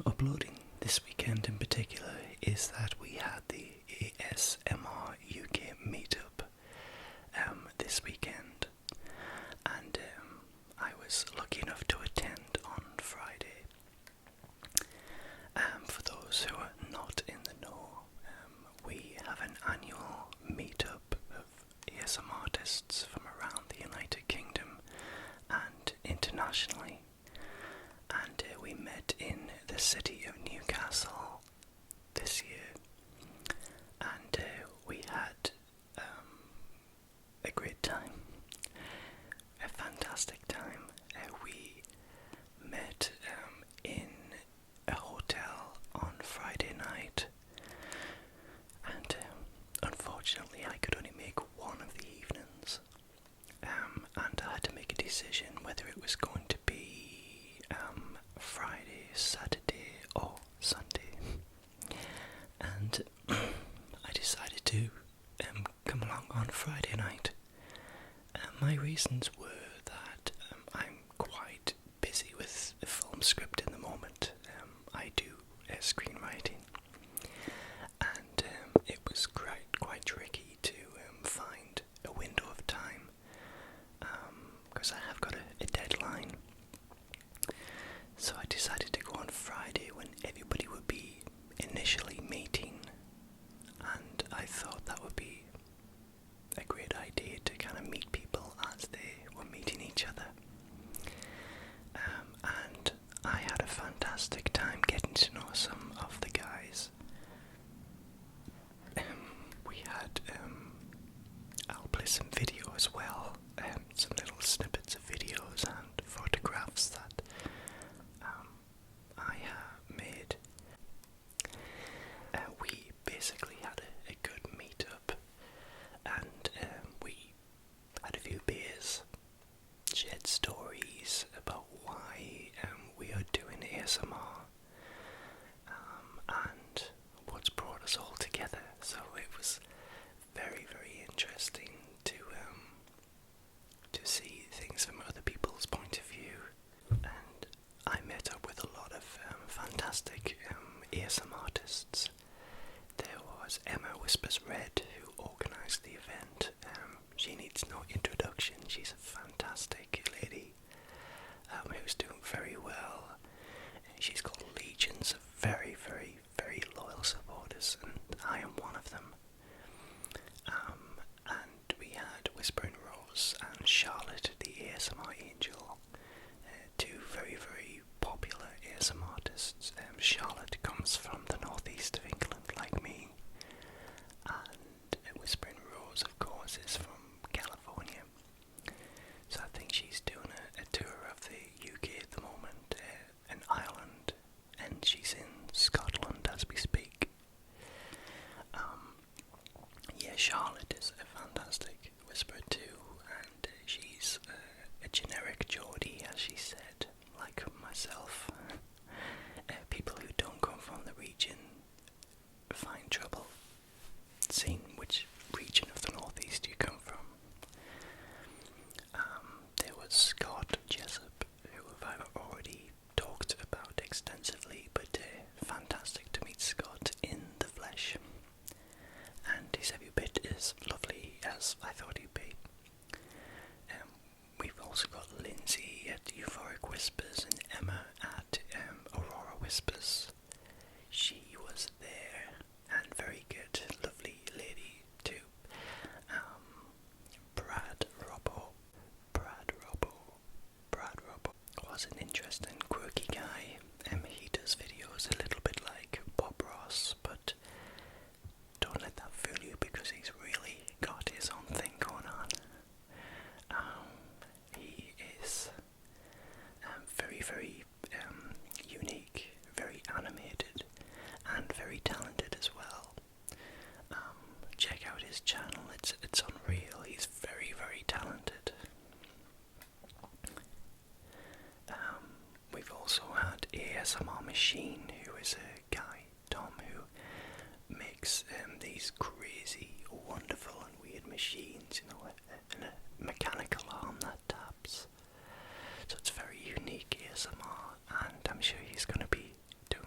uploading this weekend in particular is that we had the ASMR UK meetup this weekend, and I was lucky enough to attend on Friday. For those who are not in the know, we have an annual meetup of ASMR artists from around the United Kingdom and internationally, and we met in the city of Newcastle this year, and we had a great time, a fantastic time. We met in a hotel on Friday night, and unfortunately I could only make one of the evenings, and I had to make a decision whether it was going to be Friday, Saturday or Sunday, and I decided to come along on Friday night. My reasons were that I'm quite busy with a film script in the moment. I do screenwriting, and it was quite tricky to find a window of time, because I have got a deadline. So I decided to go on Friday when everybody would be initially meeting, and I thought that would be a great idea to kind of meet people as they were meeting each other. And I had a fantastic time getting to know some of the guys. We had, I'll play some video as well, some little snippets of videos and photographs that I made. We basically had a good meetup, and we had a few beers, shared stories about why we are doing ASMR, and what's brought us all together. So it was very, very interesting to see things from other people's point of view, and I met up with a lot of fantastic ASMR artists. There was Emma Whispers Red, who organised the event. She needs no introduction. She's a fantastic lady who's doing very well. She's got legions of very, very, very loyal supporters, and I am one of them. And we had Whispering Rose and Charlotte, the ASMR Angel, two very, very popular ASMR artists. Charlotte comes from the northeast of England, like me, and Whispering Rose, of course, is from California. So I think she's doing a tour of the UK at the moment, and Ireland, and she's in Scotland as we speak. Yeah, Charlotte is a fantastic whisperer too, and she's a generic Geordie, as she said, like myself. People who don't come from the region find trouble seeing which region of the northeast you come from. There was Scott Jessup, who I've already talked about extensively, but fantastic to meet Scott in the flesh, and he's every bit as lovely as I thought he'd be. We've also got Lindsay at Euphoric Whispers and Emma at Aurora Whispers. She was there, and very good, lovely lady too. Brad Robbo was an interesting, quirky guy. He does videos a little bit like Bob Ross, but don't let that fool you, because he's really got his own thing going on. He is very, very unique, very animated, and very talented as well. Check out his channel, it's unreal. He's very, very talented. We've also had ASMR Machine, who is a guy, Tom, who makes these crazy, wonderful and weird machines, and a mechanical arm that taps. So it's very unique ASMR, and I'm sure he's going to be doing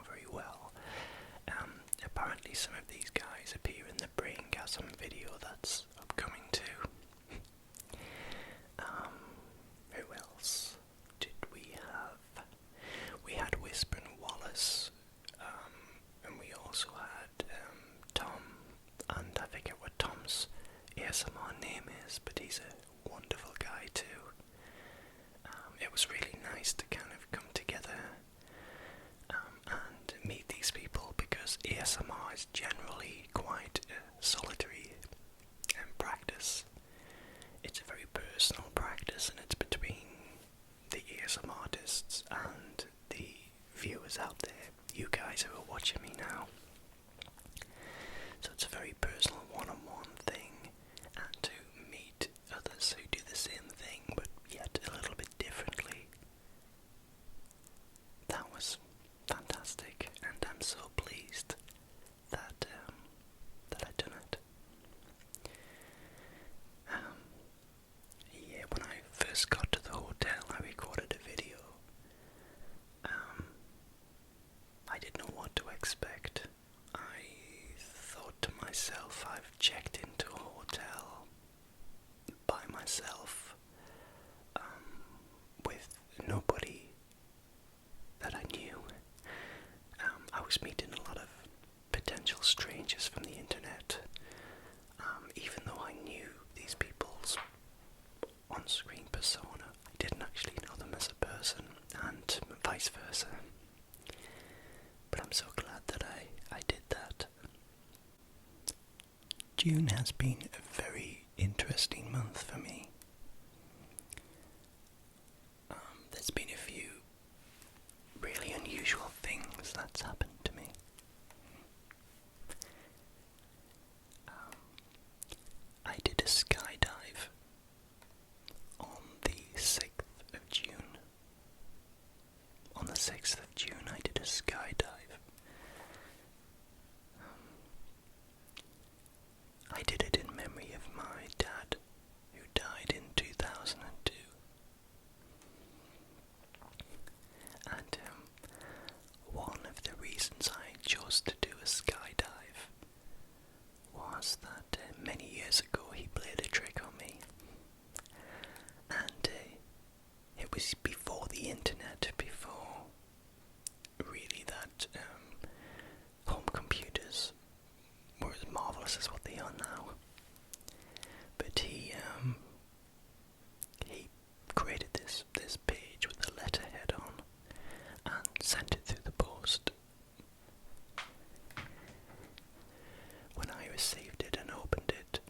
see some of these guys appear in the Braingasm video that's upcoming too. Who else did we have? We had Whisper and Wallace, and we also had Tom, and I forget what Tom's ASMR name is, but he's a wonderful guy too. It was really nice to kind of come together and meet these people, because ASMR is generally quite a solitary practice. It's a very personal practice, and it's between the ASMR artists and the viewers out there, you guys who are watching me now. So it's a very personal one-on-one thing, and to meet others who do the same thing but yet a little bit differently. That was fantastic, and I'm so pleased that I've done it. Yeah, when I first got to the hotel, I recorded a video. I didn't know what to expect. I thought to myself, I've checked into a hotel by myself, with nobody that I knew. I was meeting a lot of potential strangers from the internet, even though I knew these people's on-screen persona. I didn't actually know them as a person, and vice versa. But I'm so glad that I did that. June has been a very interesting month for me. There's been a few really unusual things that's happened to me. I did a skydive on the 6th of June. On the 6th of June I did a skydive. I did it in memory of my dad, who died in 2002. And one of the reasons I chose to do a skydive was that many years ago he played a trick on me. And it was before the internet, before really that home computers were as marvellous as what they are now. But he created this page with a letterhead on and sent it through the post. When I received it and opened it,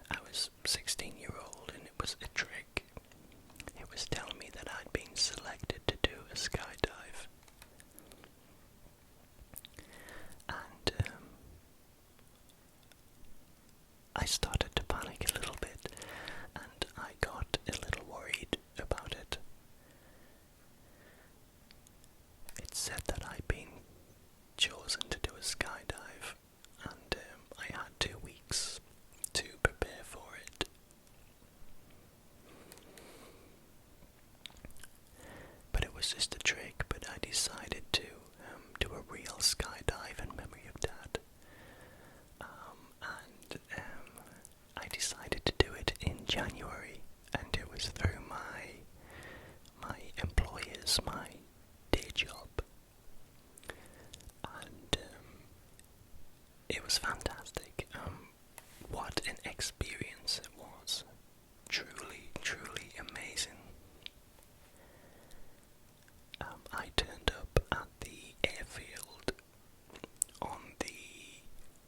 I was 16-year-old, and it was a trick. It was telling me that I'd been selected to do a skydive. And I started to panic a little bit, and I got a little worried about it. It said that I'd been chosen to do a skydive, and I had 2 weeks to prepare for it. But it was just a trick, but I decided to do a real skydive in memory of Dad. And I decided to do it in January, and it was through my employers, my day job. And it was fantastic. What an experience it was. Truly, truly amazing. I turned up at the airfield on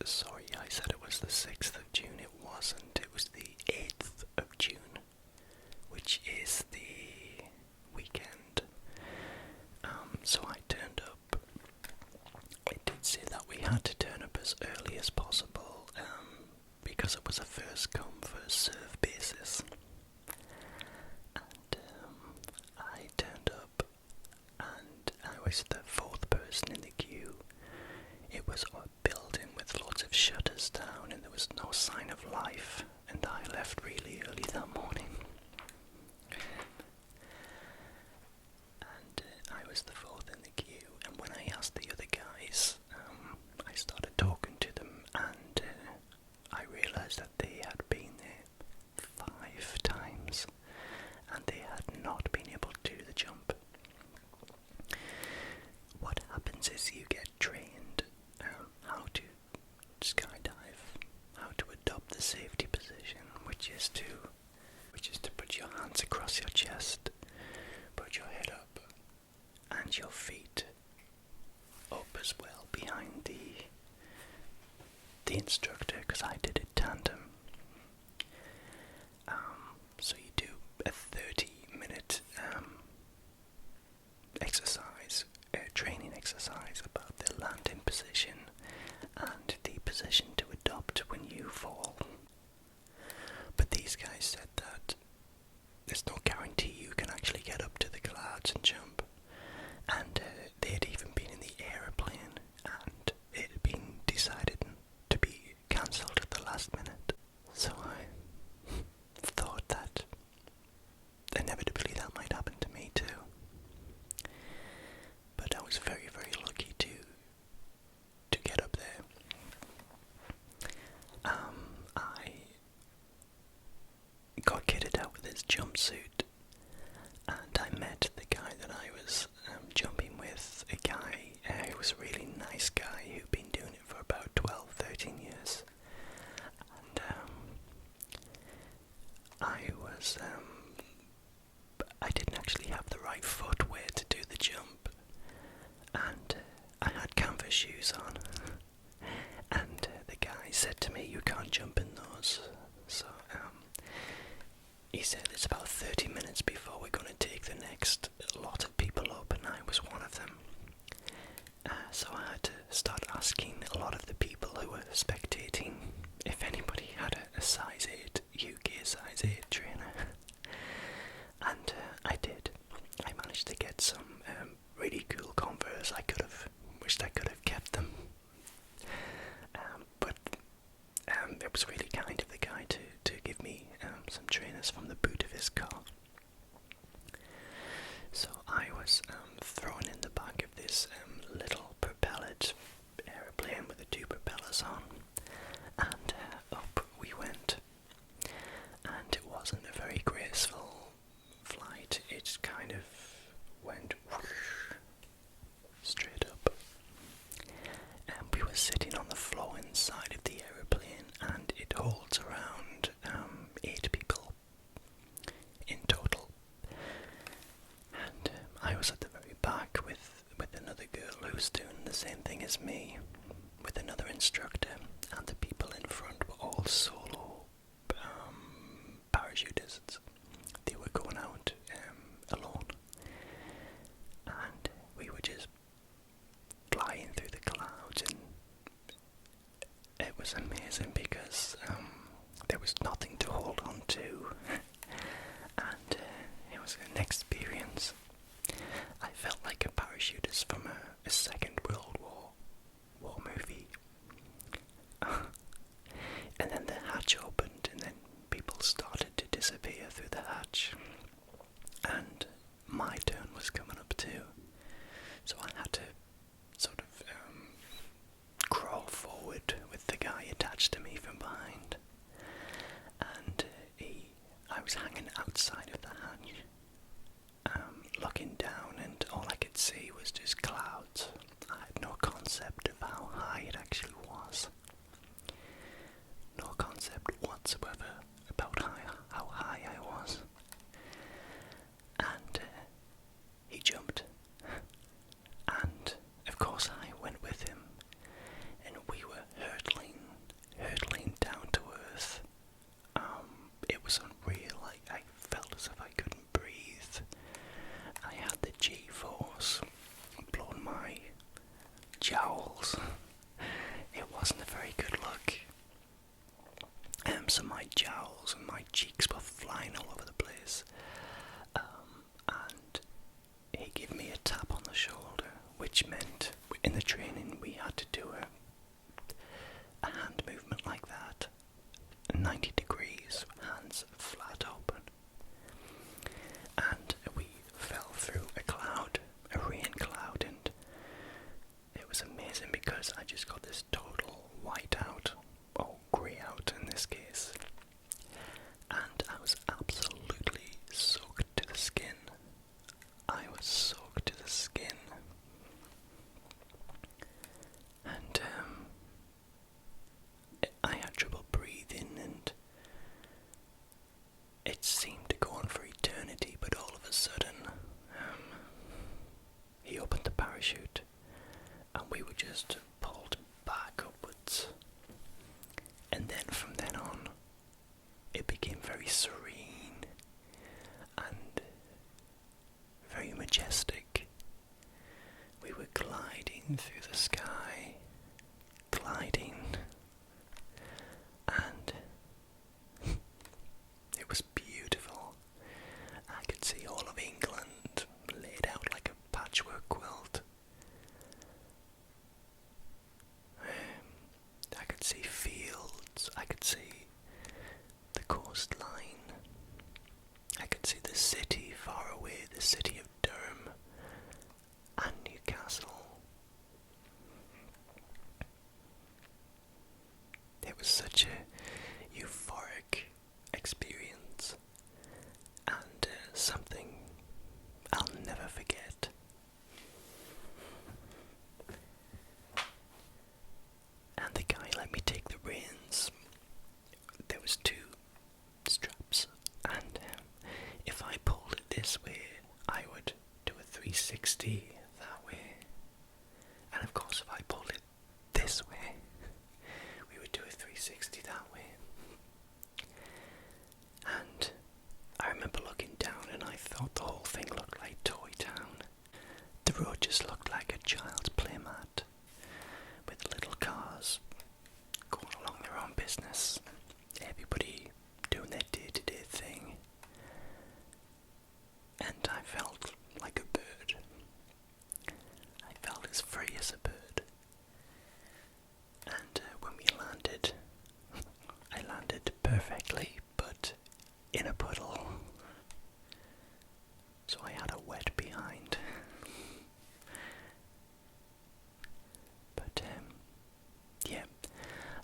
sorry, I said it was the 6th of June. It wasn't. It was the 8th of June, which is the weekend. So I turned up. It did say that we had to turn up as early as possible, because it was a first come, first serve basis. And I turned up, and I was the 4th person in the queue. It was a building with lots of shutters down, and there was no sign of life, and I left really early that morning. And I was the 4th in the queue, and when I asked the other guys, I started talking to them. happens is you get trained how to skydive, how to adopt the safety position, which is to put your hands across your chest, put your head up, and your feet up as well behind the instructor, because I did it tandem. So you do a 30-minute exercise, training exercise about the landing position and the position to adopt when you fall. But these guys said that there's no guarantee you can actually get up to the clouds and jump. And they had even been in the aeroplane, and it had been decided to be cancelled at the last minute. So I thought that inevitably that might happen to me too. But I was very, very lucky to get up there. I got kitted out with his jumpsuit, and I met the guy that I was jumping with, a guy who was a really nice guy who'd been doing it for about 12, 13 years. And I didn't actually have the right footwear to do the jump, and I had canvas shoes on, and the guy said to me, "You can't jump in those." So he said it's about 30 minutes before we're going to take the next lot of people up, and I was one of them. So I had to start asking a lot of the people who were spectating if anybody had a size 8, UK size 8 trainer. And I did. I managed to get some really cool Converse. I wished I could have kept them. But it was really kind of the guy to give me some trainers from the boot of his car. So I was thrown in the back of this little propellered aeroplane with the 2 propellers on, and up we went. And it wasn't a very graceful flight. It kind of went whoosh, straight up. And we were sitting on the floor inside of the aeroplane, and it holds around 8 people in total. And I was at the very back with another girl who was doing the same thing as me, with another instructor, and the people in front were all solo parachutists. They were going out alone, and we were just flying through the clouds, and it was amazing because there was nothing to hold on to, and it was an experience. I felt like a parachutist from a Second World War movie. And then the hatch opened, and then people started to disappear through the hatch, and my turn was coming up too. So I had to sort of crawl forward with the guy attached to me from behind, and I was hanging outside of the hatch, looking down, and all I could see was just clouds. I had no concept of how high it actually was. No concept whatsoever about how high I was. And he jumped, and of course I went with him, and we were hurtling down to earth. It was unreal. I felt as if I couldn't breathe. I had the G-force blowing my jowls. It wasn't a very good look. So my jowls and my cheeks were flying all over the place. And he gave me a tap on the shoulder, which meant in the training we had to do a hand movement like that, 90 degrees, hands flat open. And we fell through a rain cloud, and it was amazing because I just got this total whiteout, or grey out in this case, and I was absolutely soaked to the skin. I was soaked to the skin. just pulled back upwards. And then from then on, it became very serene and very majestic. We were gliding through the sky, gliding, and it was beautiful. I could see all of England laid out like a patchwork quilt. I could see fields, I could see the coastline, I could see the city far away, the city of Durham and Newcastle. It was such a euphoric experience, and something I'll never forget. And the guy let me take the reins. There was two straps, and if I pulled it this way, I would do a 360 that way. And of course, if I pulled it this way, we would do a 360 that way. And I remember looking down and I thought the whole thing looked like Toy Town. The road just looked like a child's playmat, with little cars going along their own business, everybody doing their day-to-day thing. And I felt like a bird. I felt as free as a bird. And when we landed, I landed perfectly, but in a puddle. So I had a wet behind. But yeah,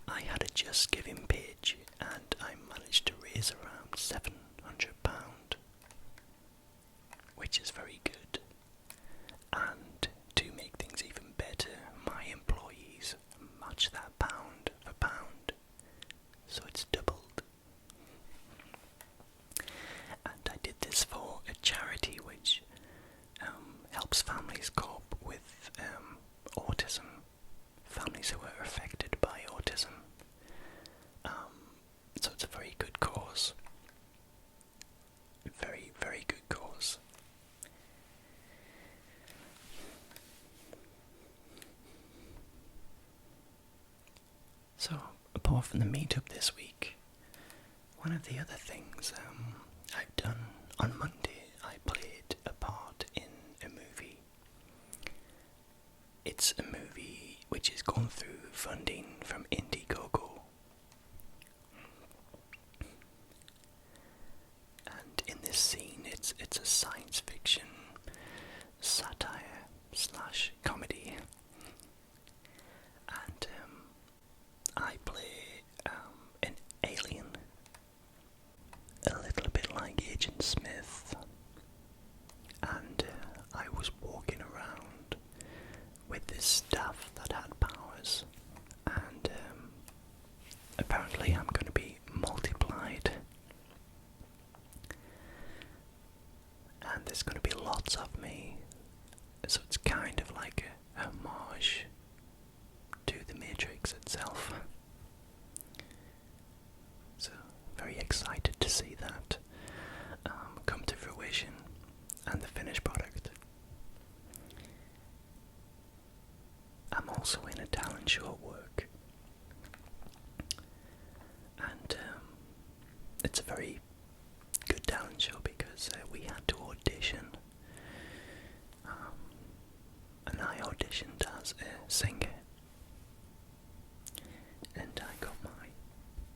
I had a Just Giving page and I managed to raise around £700, which is very good. And to make things even better, my employees match that pound for pound, so it's doubled. And I did this for a charity which helps families cope with autism, families who are affected by autism. So it's a very good cause. Very, very good cause. So, apart from the meetup this week, one of the other things I've done on Monday, I played a part in a movie. It's a movie which has gone through funding from Indiegogo. And in this scene, it's a science fiction satire / comedy. And I play an alien, a little bit like Agent Smith, and I was walking around with this staff that had powers, and apparently I'm going to be multiplied, and there's going to be lots of me, so it's kind of like a homage to the Matrix itself. So, very excited to see that come to fruition and the finished product. I'm also in a talent show at work, and it's a very good talent show because we had to audition, and I auditioned as a singer, and I got my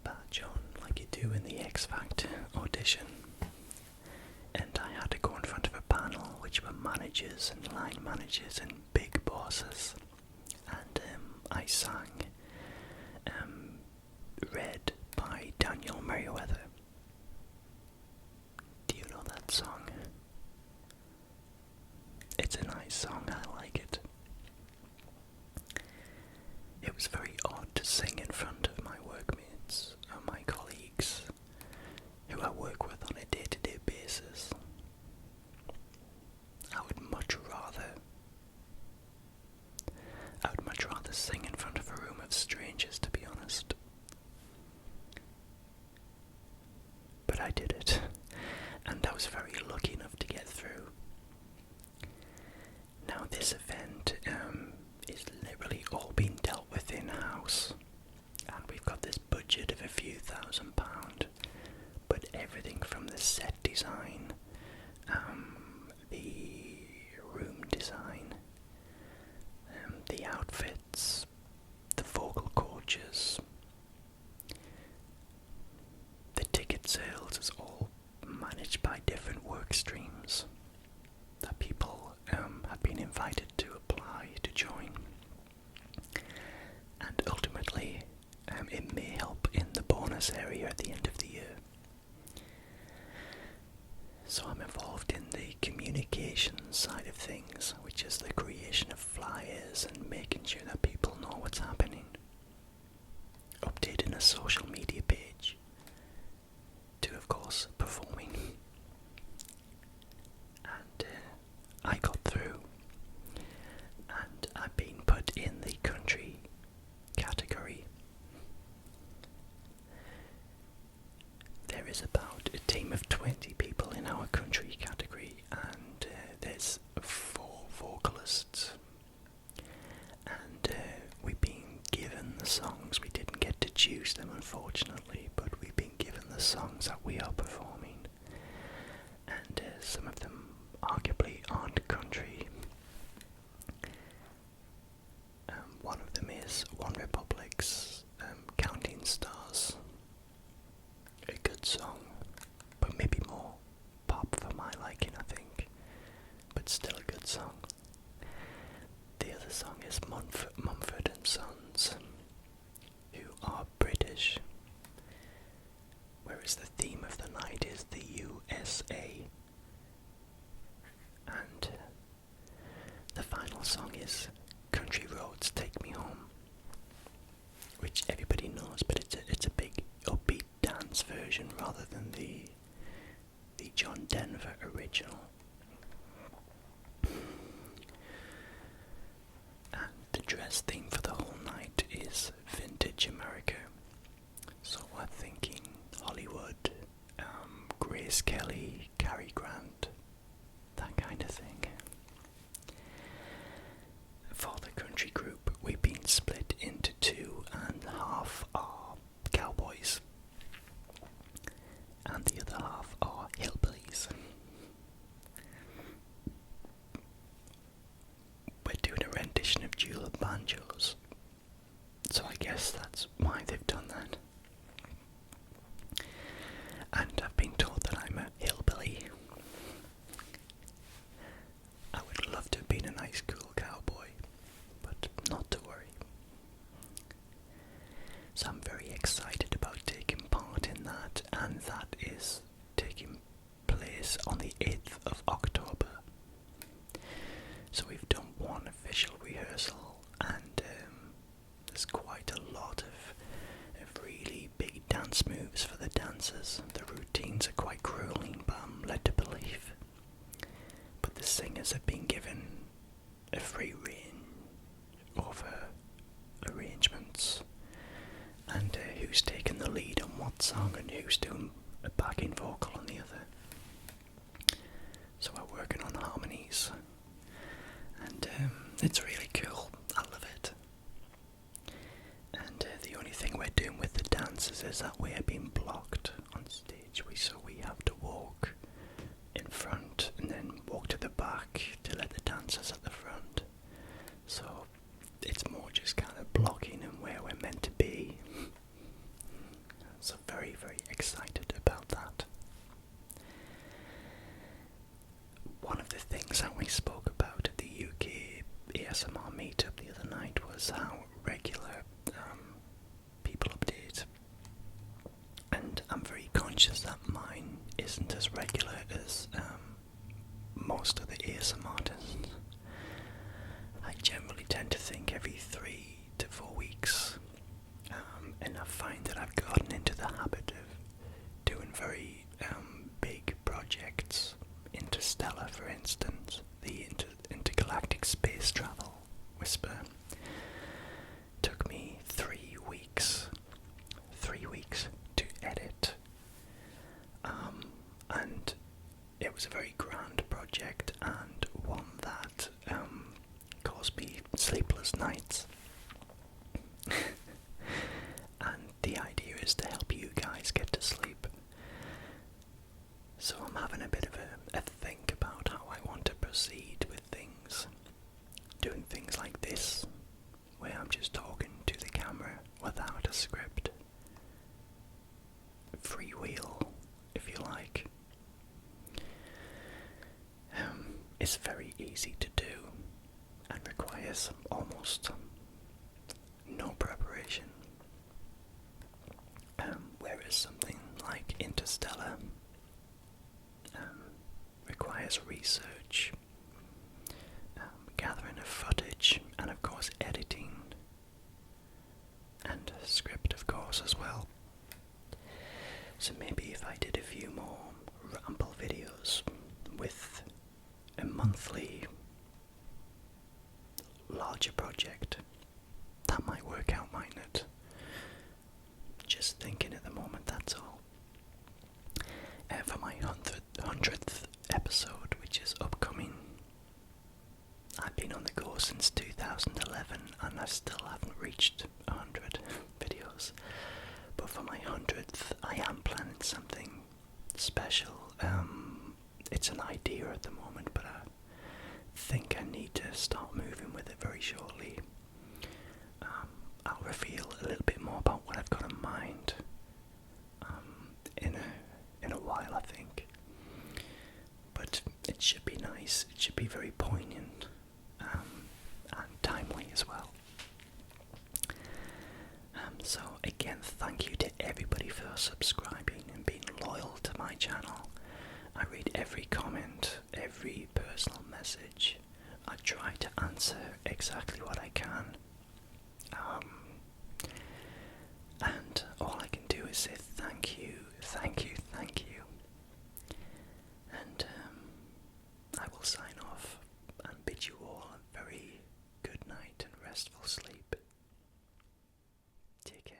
badge on like you do in the X Factor audition, and I had to go in front of a panel which were managers and line managers and big bosses, and I sang Red by Daniel Merriweather. Do you know that song? It's a nice song, I like it. It was very odd to sing in front of my workmates and my colleagues who I work with on a day-to-day basis. I would much rather to sing in front of a room of strangers, to be honest. But I did it, and I was very lucky enough to get through. Now this event is literally all being dealt with in-house, and we've got this budget of a few £1,000, but everything from the set design, the room design, the outfits, the vocal coaches, the ticket sales is all managed by different work streams that people have been invited to apply to join, and ultimately it may help in the bonus area at the end of the year. So I'm involved in the communications side of things, which is the creation of flyers and making sure that people know what's happening, updating a social media page, to of course performing. And I got through, and I've been put in the country category. There is about a team of 20 people in our country category, and there's 4 vocalists, and we've been given the songs. We didn't get to choose them, unfortunately, but we've been given the songs that we are performing, and some of them arguably aren't country. One of them is One Republic's Counting Stars. A good song, but maybe more pop for my liking, I think, but still a good song. The other song is Mumford and Sons, who are British, whereas the theme of the night is the USA. And the final song is Country Roads Take Me Home, which everybody knows, but it's a big upbeat dance version rather than the John Denver original. And the dress theme for the whole night is Vintage America. So we're thinking Hollywood, Grace Kelly, Cary Grant, that kind of thing. For the country group, we've been split into 2, and half are cowboys, and the other half are hillbillies. We're doing a rendition of Jewel of Banjos, so I guess that's why they've done that. And I've been told that I'm a hillbilly. I would love to have been a nice cool cowboy, but not to worry. So I'm very excited about taking part in that, and that is taking place on the 8th of October. So we've done one official rehearsal, and there's quite a lot of really big dance moves for the dancers. The routines are quite grueling, but I'm led to believe. But the singers have been given a free rein over arrangements, and who's taking the lead on what song and who's doing a backing vocal on the other. So we're working on harmonies, and it's really cool. I love it. And the only thing we're doing with the dancers is that we are being blocked on stage. So we have to walk in front and then walk to the back to let the dancers at the front. So it's more just kind of blocking and where we're meant to be. So very, very excited about that. One of the things that we spoke about at the UK ASMR meetup the other night was how regular people update. And I'm very conscious that mine isn't as regular as most of the ASMR artists. I generally tend to think every 3 to 4 weeks, and I find that I've gotten into the habit of doing very big projects. Interstellar, for instance, the intergalactic space travel, Whisper, nights. And the idea is to help you guys get to sleep. So I'm having a bit of a think about how I want to proceed with things. Doing things like this, where I'm just talking to the camera without a script. Freewheel, if you like. It's very easy to do and requires almost no preparation. Whereas something like Interstellar requires research, gathering of footage, and of course editing, and script of course as well. So maybe if I did a few more ramble videos with a monthly larger project, that might work out, mightn't it? Just thinking at the moment, that's all. For my 100th episode, which is upcoming, I've been on the go since 2011 and I still haven't reached 100 videos. But for my 100th, I am planning something special. It's an idea at the moment, but I think I need to start moving with it very shortly. I'll reveal a little bit more about what I've got in mind in a while, I think. But it should be nice. It should be very poignant and timely as well. So again, thank you to everybody for subscribing and being loyal to my channel. I read every comment, every personal message. I try to answer exactly what I can. And all I can do is say thank you, thank you, thank you. And I will sign off and bid you all a very good night and restful sleep. Take care.